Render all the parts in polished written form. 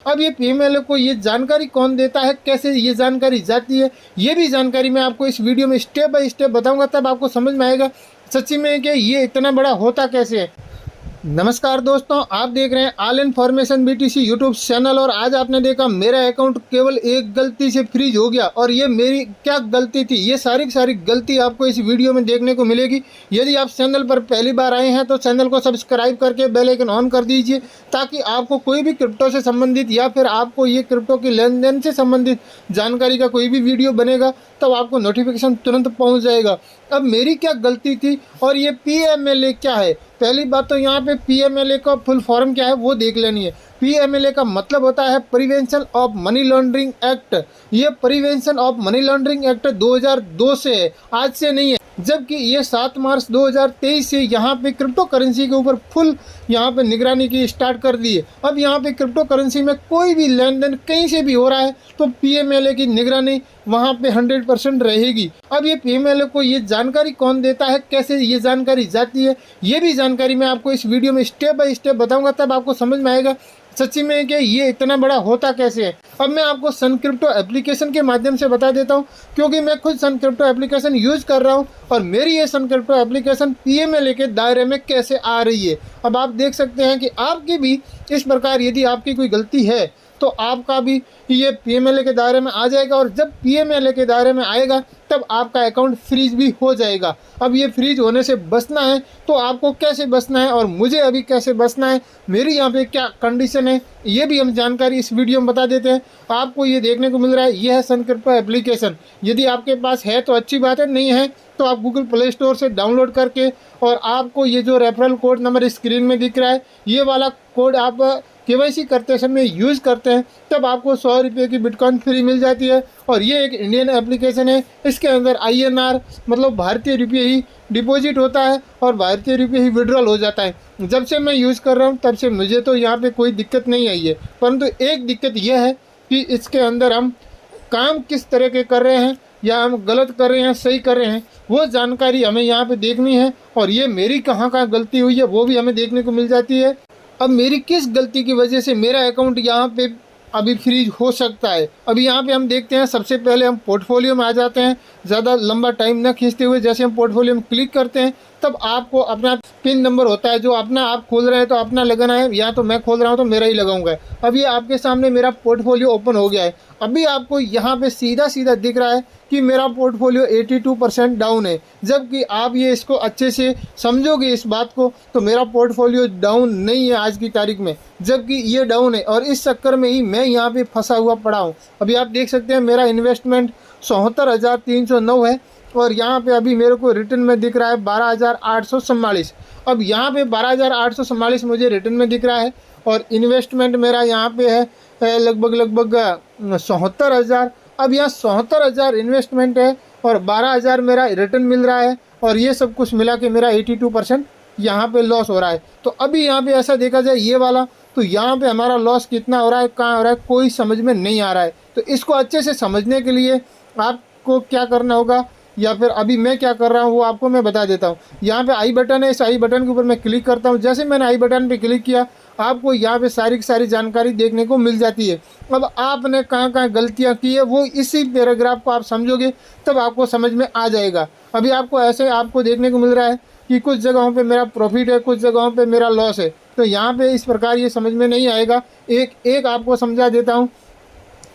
अब ये पीएमएलए को ये जानकारी कौन देता है, कैसे ये जानकारी जाती है, ये भी जानकारी मैं आपको इस वीडियो में स्टेप बाय स्टेप बताऊंगा। तब आपको समझ में आएगा सच्ची में कि ये इतना बड़ा होता कैसे है। नमस्कार दोस्तों, आप देख रहे हैं all information BTC YouTube channel. और आज आपने देखा मेरा अकाउंट केवल एक गलती से फ्रीज हो गया। और ये मेरी क्या गलती थी, ये सारी की सारी गलती आपको इस वीडियो में देखने को मिलेगी। यदि आप चैनल पर पहली बार आए हैं तो चैनल को सब्सक्राइब करके बेल आइकन ऑन कर दीजिए, ताकि आपको कोई भी क्रिप्टो से संबंधित या फिर आपको ये क्रिप्टो की लेन देन से संबंधित जानकारी का कोई भी वीडियो बनेगा तब आपको नोटिफिकेशन तुरंत पहुँच जाएगा। अब मेरी क्या गलती थी और ये पीएमएलए क्या है। पहली बात तो यहाँ पे पीएमएलए का फुल फॉर्म क्या है वो देख लेनी है। पीएमएलए का मतलब होता है prevention of money laundering act. ये prevention of money laundering act 2002 से है, आज से नहीं है। जबकि ये 7 मार्च 2023 से यहाँ पे क्रिप्टो करेंसी के ऊपर फुल यहाँ पे निगरानी की स्टार्ट कर दी है। अब यहाँ पे क्रिप्टो करेंसी में कोई भी लेन देन कहीं से भी हो रहा है तो पीएमएलए की निगरानी वहाँ पे 100% रहेगी। अब ये पीएमएलए को ये जानकारी कौन देता है, कैसे ये जानकारी जाती है, ये भी जानकारी मैं आपको इस वीडियो में स्टेप बाय स्टेप बताऊंगा। तब आपको समझ में आएगा सच्ची में कि ये इतना बड़ा होता कैसे है। अब मैं आपको सन क्रिप्टो एप्लीकेशन के माध्यम से बता देता हूँ, क्योंकि मैं खुद सन क्रिप्टो एप्लीकेशन यूज़ कर रहा हूँ और मेरी ये सन क्रिप्टो एप्लीकेशन पीएमएलए के दायरे में कैसे आ रही है। अब आप देख सकते हैं कि आपकी भी इस प्रकार यदि आपकी कोई गलती है तो आपका भी ये पीएमएलए के दायरे में आ जाएगा। और जब पीएमएलए के दायरे में आएगा तब आपका अकाउंट फ्रीज भी हो जाएगा। अब ये फ्रीज होने से बचना है तो आपको कैसे बचना है और मुझे अभी कैसे बचना है, मेरी यहाँ पे क्या कंडीशन है, ये भी हम जानकारी इस वीडियो में बता देते हैं। आपको ये देखने को मिल रहा है, ये है सन क्रिप्टो एप्लीकेशन। यदि आपके पास है तो अच्छी बात है, नहीं है तो आप गूगल प्ले स्टोर से डाउनलोड करके और आपको ये जो रेफरल कोड नंबर स्क्रीन में दिख रहा है, ये वाला कोड आप केवाईसी करते समय यूज़ करते हैं तब आपको 100 रुपये की बिटकॉइन फ्री मिल जाती है। और ये एक इंडियन एप्लीकेशन है, इसके अंदर INR मतलब भारतीय रुपये ही डिपॉजिट होता है और भारतीय रुपये ही विड्रॉल हो जाता है। जब से मैं यूज़ कर रहा हूँ तब से मुझे तो यहाँ पे कोई दिक्कत नहीं आई है, परंतु एक दिक्कत यह है कि इसके अंदर हम काम किस तरह के कर रहे हैं या हम गलत कर रहे हैं सही कर रहे हैं वो जानकारी हमें यहाँ पे देखनी है। और ये मेरी कहाँ गलती हुई है वो भी हमें देखने को मिल जाती है। अब मेरी किस गलती की वजह से मेरा अकाउंट यहाँ पे अभी फ्रीज हो सकता है, अभी यहाँ पे हम देखते हैं। सबसे पहले हम पोर्टफोलियो में आ जाते हैं, ज़्यादा लंबा टाइम न खींचते हुए। जैसे हम पोर्टफोलियो में क्लिक करते हैं तब आपको अपना पिन नंबर होता है जो अपना आप खोल रहे हैं तो अपना लगाना है, या तो मैं खोल रहा हूँ तो मेरा ही लगाऊंगा। अब ये आपके सामने मेरा पोर्टफोलियो ओपन हो गया है। अभी आपको यहाँ पे सीधा सीधा दिख रहा है कि मेरा पोर्टफोलियो 82% डाउन है। जबकि आप ये इसको अच्छे से समझोगे इस बात को तो मेरा पोर्टफोलियो डाउन नहीं है आज की तारीख में, जबकि ये डाउन है। और इस चक्कर में ही मैं यहाँ पे फंसा हुआ पड़ा हूँ। अभी आप देख सकते हैं मेरा इन्वेस्टमेंट 74,309 है और यहाँ पे अभी मेरे को रिटर्न में दिख रहा है 12,844। अब यहाँ पे 12,844 मुझे रिटर्न में दिख रहा है और इन्वेस्टमेंट मेरा यहाँ पे है लगभग 74,000। अब यहाँ 74,000 इन्वेस्टमेंट है और 12,000 मेरा रिटर्न मिल रहा है और ये सब कुछ मिला के मेरा 82% यहाँ पे लॉस हो रहा है। तो अभी यहाँ पे ऐसा देखा जाए ये वाला, तो यहाँ पे हमारा लॉस कितना हो रहा है, कहाँ हो रहा है, कोई समझ में नहीं आ रहा है। तो इसको अच्छे से समझने के लिए आपको क्या करना होगा या फिर अभी मैं क्या कर रहा हूँ वो आपको मैं बता देता हूँ। यहाँ पे आई बटन है, इस आई बटन के ऊपर मैं क्लिक करता हूँ। जैसे मैंने आई बटन पे क्लिक किया आपको यहाँ पे सारी की सारी जानकारी देखने को मिल जाती है। अब आपने कहाँ कहाँ गलतियाँ की है वो इसी पैराग्राफ को आप समझोगे तब आपको समझ में आ जाएगा। अभी आपको ऐसे आपको देखने को मिल रहा है कि कुछ जगहों पे मेरा प्रॉफिट है, कुछ जगहों पे मेरा लॉस है। तो यहाँ पे इस प्रकार ये समझ में नहीं आएगा। एक आपको समझा देता हूँ।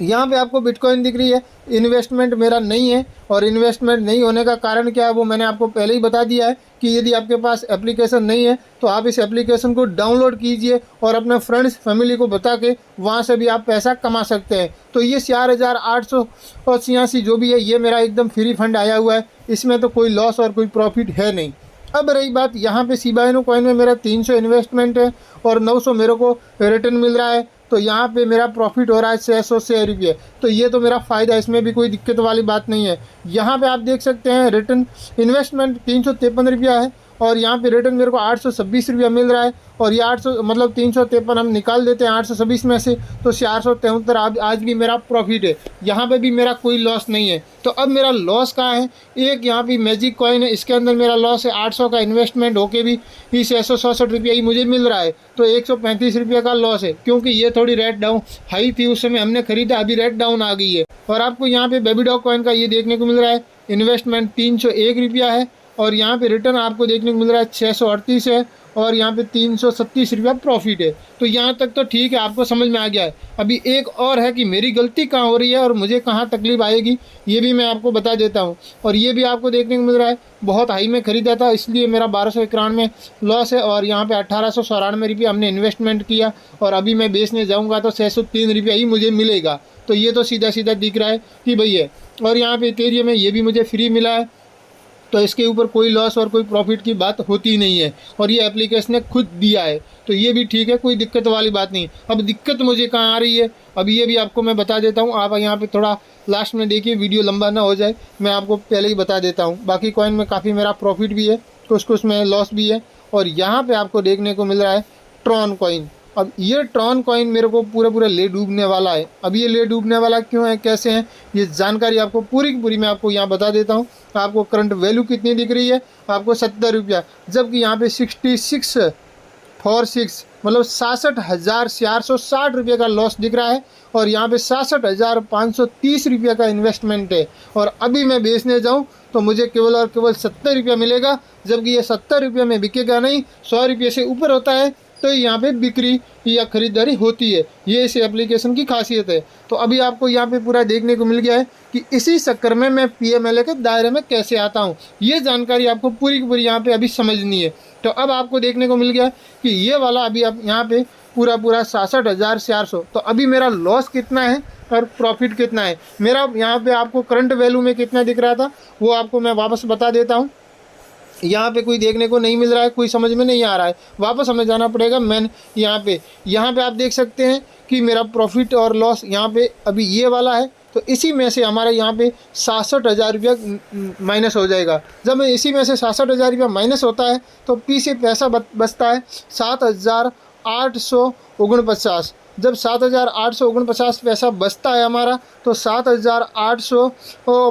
यहाँ पे आपको बिटकॉइन दिख रही है, इन्वेस्टमेंट मेरा नहीं है और इन्वेस्टमेंट नहीं होने का कारण क्या है वो मैंने आपको पहले ही बता दिया है कि यदि आपके पास एप्लीकेशन नहीं है तो आप इस एप्लीकेशन को डाउनलोड कीजिए और अपने फ्रेंड्स फैमिली को बता के वहाँ से भी आप पैसा कमा सकते हैं। तो ये 4,886 जो भी है ये मेरा एकदम फ्री फंड आया हुआ है, इसमें तो कोई लॉस और कोई प्रॉफिट है नहीं। अब रही बात यहाँ पे शिबा इनू कॉइन में मेरा 300 इन्वेस्टमेंट है और 900 मेरे को रिटर्न मिल रहा है। तो यहाँ पे मेरा प्रॉफिट हो रहा है 606 रुपये। तो ये तो मेरा फ़ायदा है, इसमें भी कोई दिक्कत वाली बात नहीं है। यहाँ पे आप देख सकते हैं रिटर्न इन्वेस्टमेंट 353 रुपया है और यहाँ पे रिटर्न मेरे को 826 रुपया मिल रहा है। और ये 800 मतलब 353 हम निकाल देते हैं 826 में से, तो 473 आज भी मेरा प्रॉफिट है। यहाँ पे भी मेरा कोई लॉस नहीं है। तो अब मेरा लॉस कहाँ है? एक यहाँ पे मैजिक कॉइन है, इसके अंदर मेरा लॉस है 800 का इन्वेस्टमेंट होके भी 667 रुपया ही मुझे मिल रहा है। तो 135 रुपये का लॉस है, क्योंकि ये थोड़ी रेट डाउन हाई थी उस समय हमने खरीदा, अभी रेट डाउन आ गई है। और आपको यहाँ पे बेबी डॉग कॉइन का ये देखने को मिल रहा है, इन्वेस्टमेंट 301 रुपया है। और यहाँ पे रिटर्न आपको देखने को मिल रहा है 638 है। और यहाँ पे 337 रुपया प्रॉफिट है। तो यहाँ तक तो ठीक है, आपको समझ में आ गया है। अभी एक और है कि मेरी गलती कहाँ हो रही है और मुझे कहाँ तकलीफ आएगी, ये भी मैं आपको बता देता हूँ। और ये भी आपको देखने को मिल रहा है, बहुत हाई में ख़रीदा था इसलिए मेरा 1291 में लॉस है। और यहाँ पे 1894 रुपये हमने इन्वेस्टमेंट किया, और अभी मैं बेचने जाऊँगा तो 603 रुपया ही मुझे मिलेगा। तो ये तो सीधा सीधा दिख रहा है कि भई है। और यहाँ पे इथेरियम में ये भी मुझे फ्री मिला है, तो इसके ऊपर कोई लॉस और कोई प्रॉफिट की बात होती नहीं है। और ये एप्लीकेशन ने खुद दिया है, तो ये भी ठीक है, कोई दिक्कत वाली बात नहीं। अब दिक्कत मुझे कहाँ आ रही है, अब ये भी आपको मैं बता देता हूँ। आप यहाँ पे थोड़ा लास्ट में देखिए, वीडियो लंबा ना हो जाए, मैं आपको पहले ही बता देता हूँ। बाकी कॉइन में काफ़ी मेरा प्रॉफिट भी है, कुछ में लॉस भी है। और यहाँ पर आपको देखने को मिल रहा है ट्रॉन कॉइन। अब ये ट्रॉन कॉइन मेरे को पूरा ले डूबने वाला है। अब ये ले डूबने वाला क्यों है, कैसे है, ये जानकारी आपको पूरी की पूरी मैं आपको यहाँ बता देता हूँ। आपको करंट वैल्यू कितनी दिख रही है, आपको 70 रुपया, जबकि यहाँ पे 6646 मतलब 66,460 रुपये का लॉस दिख रहा है। और यहाँ पे 66,530 रुपये का इन्वेस्टमेंट है। और अभी मैं बेचने जाऊँ तो मुझे केवल और केवल 70 रुपया मिलेगा, जबकि ये 70 रुपये में बिकेगा नहीं, 100 रुपये से ऊपर होता है तो यहाँ पे बिक्री या ख़रीदारी होती है। ये इस एप्लीकेशन की खासियत है। तो अभी आपको यहाँ पे पूरा देखने को मिल गया है कि इसी चक्कर में मैं PMLA के दायरे में कैसे आता हूँ, ये जानकारी आपको पूरी की पूरी यहाँ पे अभी समझनी है। तो अब आपको देखने को मिल गया कि ये वाला अभी आप यहाँ पे पूरा 66,400। तो अभी मेरा लॉस कितना है और प्रॉफिट कितना है, मेरा यहाँ पे आपको करंट वैल्यू में कितना दिख रहा था वो आपको मैं वापस बता देता हूँ। यहाँ पे कोई देखने को नहीं मिल रहा है, कोई समझ में नहीं आ रहा है, वापस हमें जाना पड़ेगा। मैं यहाँ पे आप देख सकते हैं कि मेरा प्रॉफिट और लॉस यहाँ पे अभी ये वाला है। तो इसी में से हमारा यहाँ पे 66,000 रुपया माइनस हो जाएगा। जब मैं इसी में से 66,000 रुपया माइनस होता है तो पी से पैसा बचता है 7,849। जब 7,849 पैसा बचता है हमारा, तो 7,800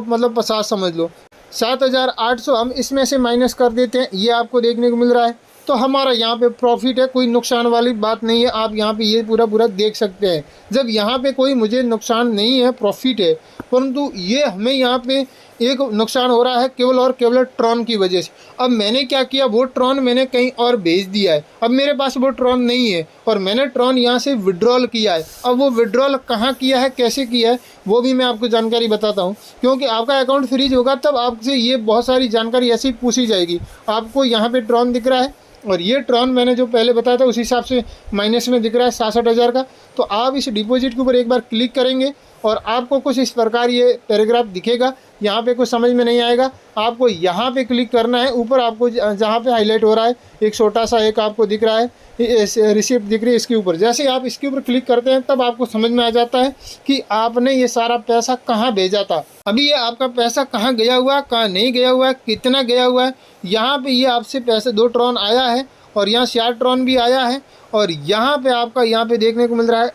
मतलब 50 समझ लो, 7,800 हम इसमें से माइनस कर देते हैं, ये आपको देखने को मिल रहा है। तो हमारा यहाँ पे प्रॉफिट है, कोई नुकसान वाली बात नहीं है। आप यहाँ पे ये पूरा देख सकते हैं। जब यहाँ पे कोई मुझे नुकसान नहीं है, प्रॉफिट है, परंतु ये हमें यहाँ पे एक नुकसान हो रहा है केवल और केवल ट्रॉन की वजह से। अब मैंने क्या किया, वो ट्रॉन मैंने कहीं और भेज दिया है। अब मेरे पास वो ट्रॉन नहीं है और मैंने ट्रॉन यहाँ से विड्रॉल किया है। अब वो विड्रॉल कहाँ किया है, कैसे किया है, वो भी मैं आपको जानकारी बताता हूँ। क्योंकि आपका अकाउंट फ्रीज होगा तब आपसे ये बहुत सारी जानकारी ऐसी पूछी जाएगी। आपको यहाँ पे ट्रॉन दिख रहा है और ये ट्रॉन मैंने जो पहले बताया था उस हिसाब से माइनस में दिख रहा है 66,000 का। तो आप इस डिपॉजिट के ऊपर एक बार क्लिक करेंगे और आपको कुछ इस प्रकार ये पैराग्राफ दिखेगा। यहाँ पे कुछ समझ में नहीं आएगा, आपको यहाँ पे क्लिक करना है। ऊपर आपको जहाँ पे हाईलाइट हो रहा है एक छोटा सा एक आपको दिख रहा है, रिसिप्ट दिख रही है, इसके ऊपर जैसे आप इसके ऊपर क्लिक करते हैं तब आपको समझ में आ जाता है कि आपने ये सारा पैसा कहाँ भेजा था। अभी ये आपका पैसा कहाँ गया हुआ है, कहाँ नहीं गया हुआ है, कितना गया हुआ है। यहाँ पे ये आपसे पैसे 2 ट्रॉन आया है और यहाँ 4 ट्रॉन भी आया है। और यहाँ पे आपका यहाँ पे देखने को मिल रहा है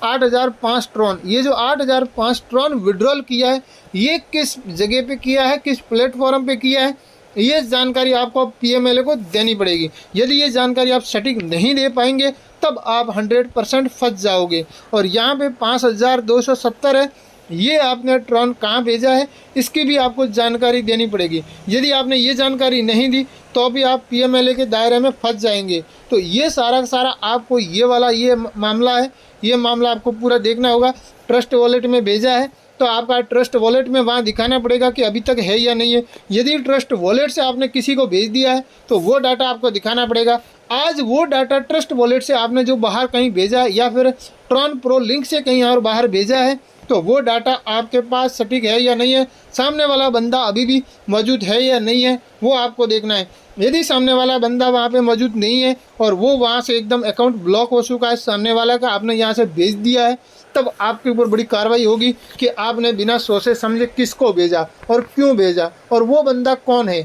8,005 ट्रॉन। ये जो 8,005 ट्रॉन विड्रॉल किया है, ये किस जगह पे किया है, किस प्लेटफॉर्म पे किया है, ये जानकारी आपको PMLA को देनी पड़ेगी। यदि ये जानकारी आप सटीक नहीं दे पाएंगे तब आप 100% फंस जाओगे। और यहाँ पे 5,270 है, ये आपने ट्रॉन कहाँ भेजा है इसकी भी आपको जानकारी देनी पड़ेगी। यदि आपने ये जानकारी नहीं दी तो भी आप PMLA के दायरे में फंस जाएंगे। तो ये सारा का सारा आपको ये वाला ये मामला है, ये मामला आपको पूरा देखना होगा। ट्रस्ट वॉलेट में भेजा है तो आपका ट्रस्ट वॉलेट में वहाँ दिखाना पड़ेगा कि अभी तक है या नहीं है। यदि ट्रस्ट वॉलेट से आपने किसी को भेज दिया है तो वो डाटा आपको दिखाना पड़ेगा। आज वो डाटा ट्रस्ट वॉलेट से आपने जो बाहर कहीं भेजा है या फिर ट्रॉन प्रो लिंक से कहीं और बाहर भेजा है तो वो डाटा आपके पास सटीक है या नहीं है, सामने वाला बंदा अभी भी मौजूद है या नहीं है, वो आपको देखना है। यदि सामने वाला बंदा वहाँ पे मौजूद नहीं है और वो वहाँ से एकदम अकाउंट ब्लॉक हो चुका है सामने वाला का, आपने यहाँ से भेज दिया है, तब आपके ऊपर बड़ी कार्रवाई होगी कि आपने बिना सोचे समझे किसको भेजा और क्यों भेजा और वो बंदा कौन है।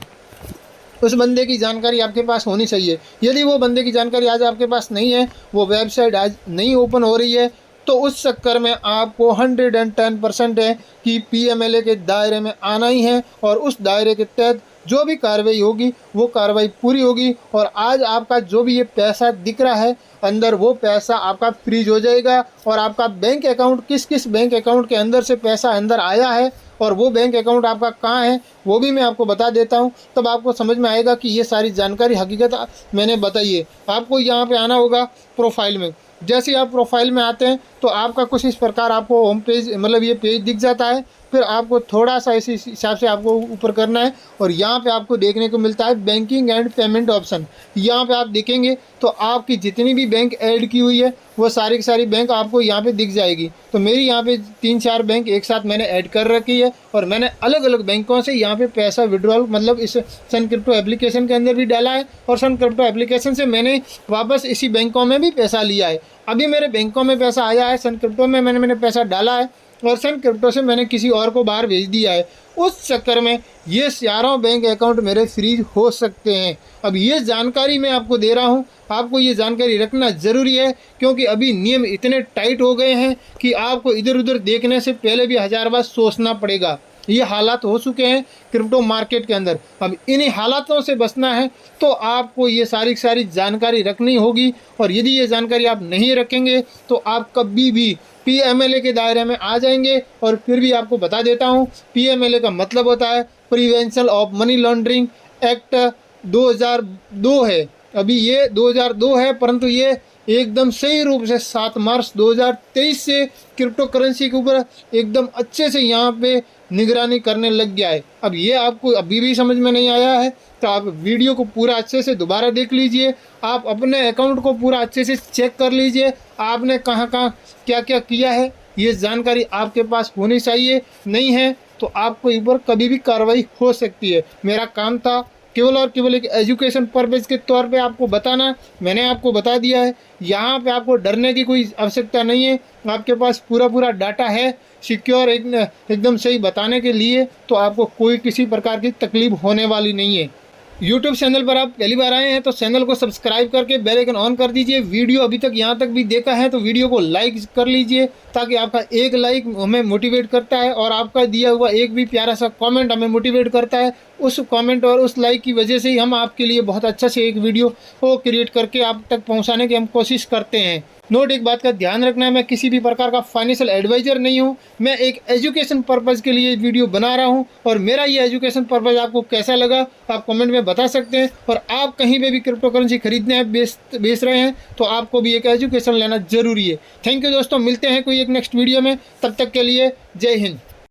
उस बंदे की जानकारी आपके पास होनी चाहिए। यदि वो बंदे की जानकारी आज आपके पास नहीं है, वो वेबसाइट आज नहीं ओपन हो रही है, तो उस चक्कर में आपको 110% है कि PMLA के दायरे में आना ही है और उस दायरे के तहत जो भी कार्रवाई होगी वो कार्रवाई पूरी होगी। और आज आपका जो भी ये पैसा दिख रहा है अंदर, वो पैसा आपका फ्रीज हो जाएगा और आपका बैंक अकाउंट, किस किस बैंक अकाउंट के अंदर से पैसा अंदर आया है और वो बैंक अकाउंट आपका कहाँ है वो भी मैं आपको बता देता हूँ। तब आपको समझ में आएगा कि ये सारी जानकारी हकीकत मैंने बताई है। आपको यहाँ पे आना होगा प्रोफाइल में। जैसे ही आप प्रोफाइल में आते हैं तो आपका कुछ इस प्रकार आपको होम पेज, मतलब ये पेज दिख जाता है। फिर आपको थोड़ा सा इसी हिसाब से आपको ऊपर करना है और यहाँ पे आपको देखने को मिलता है बैंकिंग एंड पेमेंट ऑप्शन। यहाँ पे आप देखेंगे तो आपकी जितनी भी बैंक ऐड की हुई है वो सारी की सारी बैंक आपको यहाँ पे दिख जाएगी। तो मेरी यहाँ पे 3-4 बैंक एक साथ मैंने ऐड कर रखी है और मैंने अलग अलग बैंकों से यहाँ पे पैसा विड्रॉल, मतलब इस सन क्रिप्टो एप्लीकेशन के अंदर भी डाला है और सन क्रिप्टो एप्लीकेशन से मैंने वापस इसी बैंकों में भी पैसा लिया है। अभी मेरे बैंकों में पैसा आया है, सन क्रिप्टो में मैंने पैसा डाला है और सन क्रिप्टो से मैंने किसी और को बाहर भेज दिया है। उस चक्कर में ये चारों बैंक अकाउंट मेरे फ्रीज हो सकते हैं। अब ये जानकारी मैं आपको दे रहा हूँ, आपको ये जानकारी रखना ज़रूरी है क्योंकि अभी नियम इतने टाइट हो गए हैं कि आपको इधर उधर देखने से पहले भी 1000 बार सोचना पड़ेगा। ये हालात हो चुके हैं क्रिप्टो मार्केट के अंदर। अब इन्हीं हालातों से बचना है तो आपको ये सारी जानकारी रखनी होगी और यदि ये जानकारी आप नहीं रखेंगे तो आप कभी भी PMLA के दायरे में आ जाएंगे। और फिर भी आपको बता देता हूँ, PMLA का मतलब होता है prevention of money laundering act 2002 है। अभी ये 2002 है, परंतु ये एकदम सही रूप से 7 मार्च 2023 से क्रिप्टो करेंसी के ऊपर एकदम अच्छे से यहाँ पे निगरानी करने लग गया है। अब ये आपको अभी भी समझ में नहीं आया है तो आप वीडियो को पूरा अच्छे से दोबारा देख लीजिए। आप अपने अकाउंट को पूरा अच्छे से चेक कर लीजिए, आपने कहाँ कहाँ क्या क्या किया है, ये जानकारी आपके पास होनी चाहिए। नहीं है तो आपको ऊपर कभी भी कार्रवाई हो सकती है। मेरा काम था केवल और केवल एक एजुकेशन पर्पज़ के तौर पे आपको बताना, मैंने आपको बता दिया है। यहाँ पे आपको डरने की कोई आवश्यकता नहीं है, आपके पास पूरा डाटा है सिक्योर एकदम सही बताने के लिए, तो आपको कोई किसी प्रकार की तकलीफ होने वाली नहीं है। YouTube चैनल पर आप पहली बार आए हैं तो चैनल को सब्सक्राइब करके बेल आइकन ऑन कर दीजिए। वीडियो अभी तक यहाँ तक भी देखा है तो वीडियो को लाइक कर लीजिए, ताकि आपका एक लाइक हमें मोटिवेट करता है और आपका दिया हुआ एक भी प्यारा सा कमेंट हमें मोटिवेट करता है। उस कमेंट और उस लाइक की वजह से ही हम आपके लिए बहुत अच्छा से एक वीडियो को क्रिएट करके आप तक पहुँचाने की हम कोशिश करते हैं। नोट एक बात का ध्यान रखना है, मैं किसी भी प्रकार का फाइनेंशियल एडवाइजर नहीं हूँ, मैं एक एजुकेशन पर्पज़ के लिए वीडियो बना रहा हूँ। और मेरा ये एजुकेशन पर्पज़ आपको कैसा लगा आप कमेंट में बता सकते हैं। और आप कहीं पे भी क्रिप्टो करेंसी खरीदने हैं, बेच रहे हैं, तो आपको भी एक एजुकेशन लेना ज़रूरी है। थैंक यू दोस्तों, मिलते हैं कोई एक नेक्स्ट वीडियो में, तब तक के लिए जय हिंद।